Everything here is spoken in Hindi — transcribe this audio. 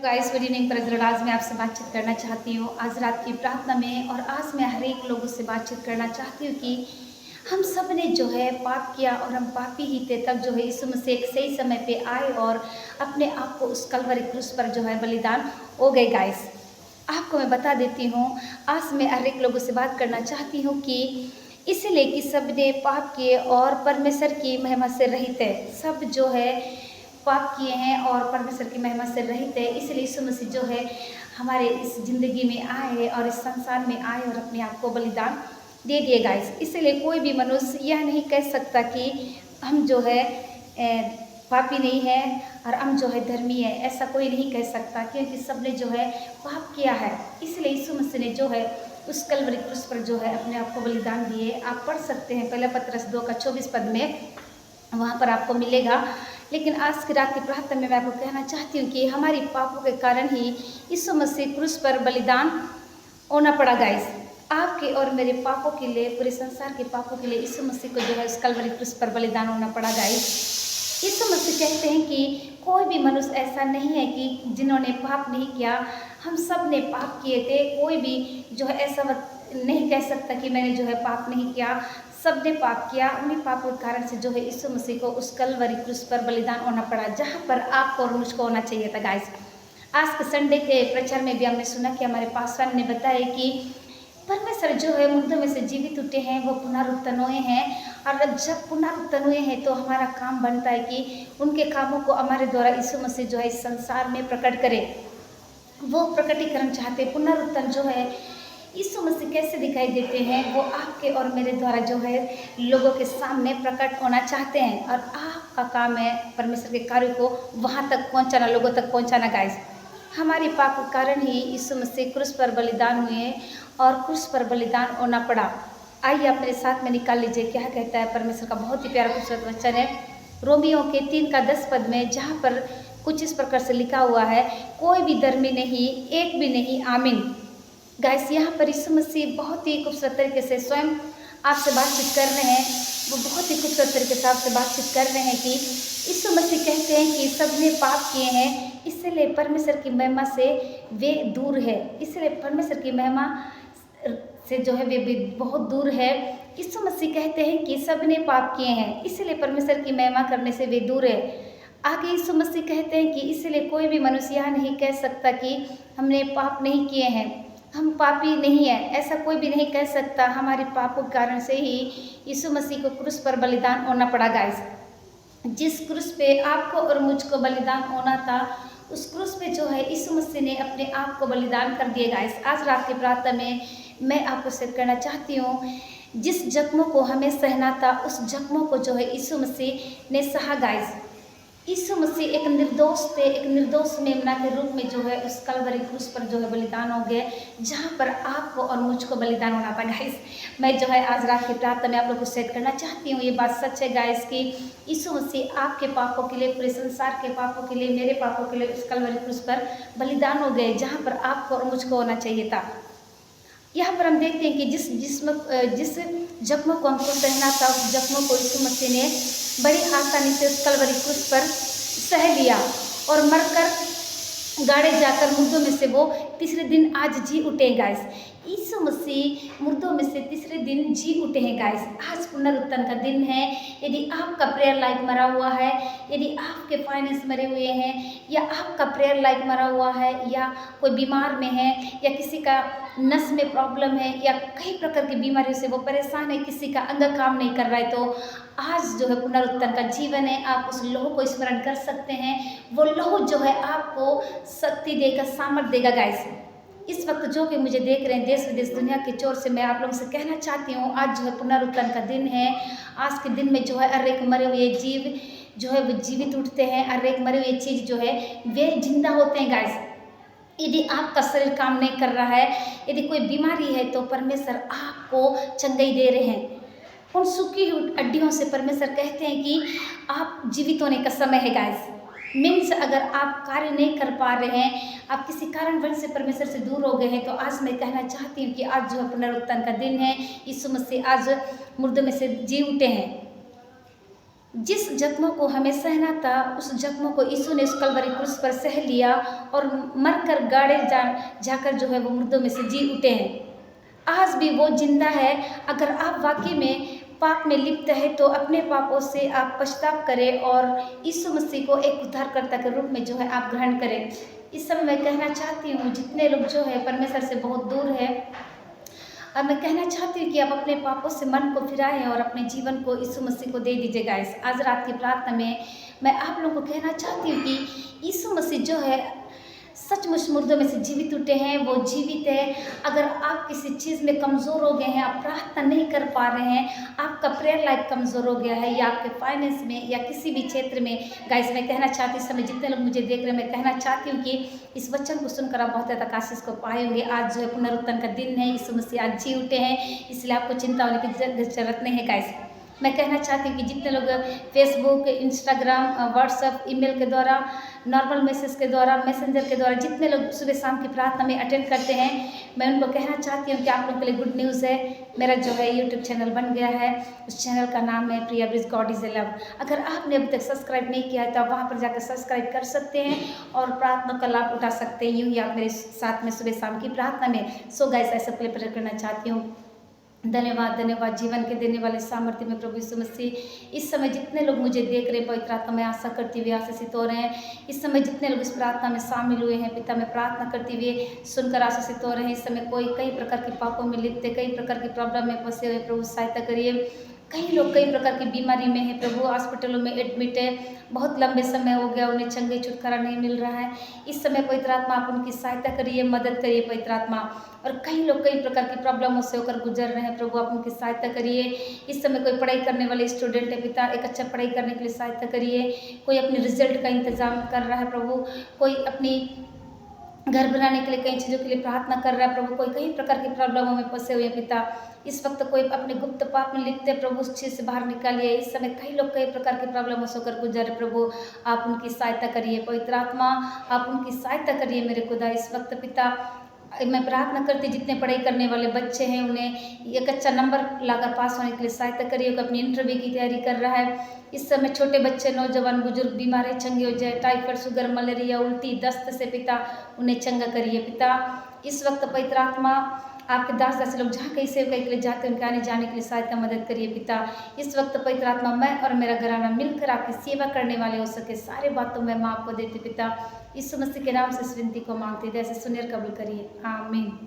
Guys good evening प्रेज़र। आज मैं आपसे बातचीत करना चाहती हूँ आज रात की प्रार्थना में, और आज मैं हर एक लोगों से बातचीत करना चाहती हूँ कि हम सब ने जो है पाप किया और हम पापी ही थे। तब जो है यीशु मसीह एक सही समय पे आए और अपने आप को उस कलवरी क्रूस पर जो है बलिदान हो गए। गाइस आपको मैं बता देती हूँ, आज मैं हर एक लोगों से बात करना चाहती हूँ कि इसलिए कि सब ने पाप किए और परमेश्वर की महिमा से रहित है। सब जो है पाप किए हैं और परमेश्वर की महिमा से रहित है। इसलिए यीशु मसीह जो है हमारे इस ज़िंदगी में आए और इस संसार में आए और अपने आप को बलिदान दे दिए। गाइस इसलिए कोई भी मनुष्य यह नहीं कह सकता कि हम जो है पापी नहीं है और हम जो है धर्मी है। ऐसा कोई नहीं कह सकता, क्योंकि सबने जो है पाप किया है। इसलिए यीशु मसीह ने जो है उस कलवरी क्रूस पर जो है अपने आप को बलिदान दिए। आप पढ़ सकते हैं पहला पत्रस 2:24 में, वहाँ पर आपको मिलेगा। लेकिन आज की रात की प्रार्थना में मैं आपको कहना चाहती हूँ कि हमारी पापों के कारण ही यीशु मसीह क्रूस पर बलिदान होना पड़ा। गाइस आपके और मेरे पापों के लिए, पूरे संसार के पापों के लिए यीशु मसीह को जो है उस कलवरी क्रूस पर बलिदान होना पड़ा। गाइस यीशु मसीह कहते हैं कि कोई भी मनुष्य ऐसा नहीं है कि जिन्होंने पाप नहीं किया। हम सब ने पाप किए थे। कोई भी जो है ऐसा नहीं कह सकता कि मैंने जो है पाप नहीं किया। सब ने पाप किया। उन्हीं पापों के कारण से जो है यीशु मसीह को उस कलवरी क्रूस पर बलिदान होना पड़ा, जहाँ पर आपको और मुझको होना चाहिए था। गाइस आज के संडे के प्रचार में भी हमने सुना कि हमारे पासवान ने बताया कि परमेश्वर जो है मुर्दों में से जीवित उठे हैं, वो पुनरुत्थान हुए हैं। और जब पुनरुत्थान हुए हैं तो हमारा काम बनता है कि उनके कामों को हमारे द्वारा यीशु मसीह जो है इस संसार में प्रकट करे। वो प्रकटीकरण चाहते। पुनरुत्थान जो है यीशु मसीह कैसे दिखाई देते हैं, वो आपके और मेरे द्वारा जो है लोगों के सामने प्रकट होना चाहते हैं। और आपका काम है परमेश्वर के कार्य को वहाँ तक पहुँचाना, लोगों तक पहुँचाना। गाइस हमारे पाप के कारण ही यीशु मसीह क्रूस पर बलिदान हुए और क्रूस पर बलिदान होना पड़ा। आइए अपने साथ में निकाल लीजिए क्या कहता है परमेश्वर का बहुत ही प्यारा खूबसूरत वचन है, रोमियो के 3:10 में, जहाँ पर कुछ इस प्रकार से लिखा हुआ है, कोई भी धर्मी नहीं, एक भी नहीं, आमीन। गाइस यहाँ पर यीशु मसीह बहुत ही खूबसूरत तरीके से स्वयं आपसे बातचीत कर रहे हैं। वो बहुत ही खूबसूरत तरीके से आपसे बातचीत कर रहे हैं कि यीशु मसीह कहते हैं कि सबने पाप किए हैं, इसलिए परमेश्वर की महिमा से वे दूर है। इसलिए परमेश्वर की महिमा से जो है वे बहुत दूर है। यीशु मसीह कहते हैं कि सबने पाप किए हैं, इसलिए परमेश्वर की महिमा करने से वे दूर है। आगे यीशु मसीह कहते हैं कि इसलिए कोई भी मनुष्य यह नहीं कह सकता कि हमने पाप नहीं किए हैं, हम पापी नहीं है। ऐसा कोई भी नहीं कह सकता। हमारे पापों के कारण से ही यीशु मसीह को क्रूस पर बलिदान होना पड़ा। गाइस जिस क्रूस पे आपको और मुझको बलिदान होना था, उस क्रूस पे जो है यीशु मसीह ने अपने आप को बलिदान कर दिया। गाइस आज रात की प्रार्थना में मैं आपको शेयर करना चाहती हूँ, जिस जख्मों को हमें सहना था उस जख्मों को जो है यीशु मसीह ने सहा। गाइस यीशु मसीह एक निर्दोष थे, एक निर्दोष मेमना के रूप में जो है उस कलवरी क्रूस पर जो है बलिदान हो गए, जहाँ पर आपको और मुझको बलिदान होना था। गाइस मैं जो है आज रात की प्रार्थना में आप लोगों को शेयर करना चाहती हूँ। ये बात सच है गाइस कि यीशु मसीह आपके पापों के लिए, पूरे संसार के पापों के लिए, मेरे पापों के लिए उस कलवरी क्रूस पर बलिदान हो गए, जहाँ पर आपको और मुझको होना चाहिए था। यहाँ पर हम देखते हैं कि जिस जख्मों को हमको सहना था, उस जख्मों को यीशु मसीह ने बड़ी आसानी से उस कलवरी क्रूस पर सह लिया और मरकर गाड़े जाकर मुर्दों में से वो तीसरे दिन आज जी उठे। गाइस यीशु मसीह मुर्दों में से तीसरे दिन जी उठे हैं। गाइस आज पुनरुत्थान का दिन है। यदि आपका प्रेयर लाइफ मरा हुआ है, यदि आपके फाइनेंस मरे हुए हैं, या आपका प्रेयर लाइफ मरा हुआ है, या कोई बीमार में है, या किसी का नस में प्रॉब्लम है, या कई प्रकार की बीमारियों से वो परेशान है, किसी का अंग काम नहीं कर रहा है, तो आज जो है पुनरुत्थान का जीवन है। आप उस लहू को स्मरण कर सकते हैं। वो लहू जो है आपको शक्ति देगा, सामर्थ देगा। गाइस इस वक्त जो कि मुझे देख रहे हैं देश विदेश दुनिया के चोर से, मैं आप लोगों से कहना चाहती हूँ, आज जो है पुनरुत्थान का दिन है। आज के दिन में जो है हर एक मरे हुए जीव जो है वो जीवित उठते हैं, हर एक मरे हुए चीज़ जो है वे जिंदा होते हैं। गाइस यदि आपका शरीर काम नहीं कर रहा है, यदि कोई बीमारी है, तो परमेश्वर आपको चंगाई दे रहे हैं। उन सूखी हड्डियों से परमेश्वर कहते हैं कि आप जीवित होने का समय है। गाइस मीन्स अगर आप कार्य नहीं कर पा रहे हैं, आप किसी कारणवश से परमेश्वर से दूर हो गए हैं, तो आज मैं कहना चाहती हूँ कि आज जो है पुनरुत्थान का दिन है। यीशु मसीह आज मुर्दों में से जी उठे हैं। जिस जख्मों को हमें सहना था, उस जख्मों को यीशु ने उस कलवरी क्रूस पर सह लिया और मरकर गाड़े जाकर जो है वो मुर्दों में से जी उठे हैं। आज भी वो जिंदा है। अगर आप वाकई में पाप में लिप्त है तो अपने पापों से आप पश्चाताप करें और यीशु मसीह को एक उद्धारकर्ता के रूप में जो है आप ग्रहण करें। इस समय मैं कहना चाहती हूँ जितने लोग जो है परमेश्वर से बहुत दूर है, और मैं कहना चाहती हूँ कि आप अपने पापों से मन को फिराएं और अपने जीवन को यीशु मसीह को दे दीजिए। गाइस, आज रात की प्रार्थना में मैं आप लोगों को कहना चाहती हूँ कि यीशु मसीह जो है सचमुच मुर्दों में से जीवित उठे हैं, वो जीवित है। अगर आप किसी चीज़ में कमज़ोर हो गए हैं, आप प्रार्थना नहीं कर पा रहे हैं, आपका प्रेयर लाइफ कमज़ोर हो गया है, या आपके फाइनेंस में या किसी भी क्षेत्र में, गाइस मैं कहना चाहती हूँ इस समय जितने लोग मुझे देख रहे हैं, मैं कहना चाहती हूँ कि इस वचन को सुनकर आप बहुत ज़्यादा आशीष को पाए होंगे। आज जो है पुनरुत्थान का दिन है, यीशु मसीह आज जी उठे हैं, इसलिए आपको चिंता होने की जरूरत नहीं है। गाइस मैं कहना चाहती हूँ कि जितने लोग फेसबुक, इंस्टाग्राम, व्हाट्सएप, ईमेल के द्वारा, नॉर्मल मैसेज के द्वारा, मैसेंजर के द्वारा जितने लोग सुबह शाम की प्रार्थना में अटेंड करते हैं, मैं उनको कहना चाहती हूँ कि आप लोगों के लिए गुड न्यूज़ है। मेरा जो है यूट्यूब चैनल बन गया है, उस चैनल का नाम है Priya bridge God is a love. अगर आपने अभी तक सब्सक्राइब नहीं किया है तो आप वहाँ पर जाकर सब्सक्राइब कर सकते हैं और प्रार्थना का लाभ उठा सकते हैं। यूँ ही आप मेरे साथ में सुबह शाम की प्रार्थना में। सो गाइस ऐसा प्रेयर करना चाहती हूँ। धन्यवाद, धन्यवाद जीवन के देने वाले सामर्थ्य में प्रभु यीशु मसीह। इस समय जितने लोग मुझे देख रहे हैं पवित्र आत्मा में आशा करती हुए आशीषित हो रहे हैं। इस समय जितने लोग इस प्रार्थना में शामिल हुए हैं पिता में प्रार्थना करते हुए सुनकर आशीषित हो रहे हैं। इस समय कोई कई प्रकार के पापों में लिप्त है, कई प्रकार की प्रॉब्लम में फंसे हुए, प्रभु सहायता करिए। कई लोग कई प्रकार की बीमारी में है प्रभु, हॉस्पिटलों में एडमिट है, बहुत लंबे समय हो गया, उन्हें चंगे छुटकारा नहीं मिल रहा है। इस समय पवित्र आत्मा आप उनकी सहायता करिए, मदद करिए पवित्र आत्मा। और कई लोग कई प्रकार की प्रॉब्लमों से होकर गुजर रहे हैं प्रभु, आप उनकी सहायता करिए। इस समय कोई पढ़ाई करने वाले स्टूडेंट है पिता, एक अच्छा पढ़ाई करने के लिए सहायता करिए। कोई अपने रिजल्ट का इंतजाम कर रहा है प्रभु, कोई अपनी घर बनाने के लिए कई चीज़ों के लिए प्रार्थना कर रहा है प्रभु, कोई कई प्रकार की प्रॉब्लमों में फंसे हुए पिता। इस वक्त कोई अपने गुप्त पाप में लिप्त है प्रभु, उस चीज़ से बाहर निकालिए। इस समय कई लोग कई प्रकार की प्रॉब्लमों से होकर गुजर रहे प्रभु, आप उनकी सहायता करिए पवित्र आत्मा, आप उनकी सहायता करिए मेरे खुदा। इस वक्त पिता मैं प्रार्थना करती जितने पढ़ाई करने वाले बच्चे हैं उन्हें एक अच्छा नंबर लाकर पास होने के लिए सहायता करिए। कोई अपनी इंटरव्यू की तैयारी कर रहा है, इस समय छोटे बच्चे, नौजवान, बुजुर्ग बीमार है, चंगे हो जाए, टाइफाइड, शुगर, मलेरिया, उल्टी, दस्त से पिता उन्हें चंगा करिए पिता। इस वक्त पवित्र आत्मा आपके दास दासी लोग जहाँ कहीं सेवकाई के लिए जाते हैं उनके आने जाने के लिए सहायता मदद करिए पिता। इस वक्त पवित्र आत्मा मैं और मेरा घराना मिलकर आपकी सेवा करने वाले हो सके, सारे बातों में मैं आपको देती पिता। यीशु मसीह के नाम से इस विनती को मांगते, जैसे सुनिए कबूल करिए, आमीन।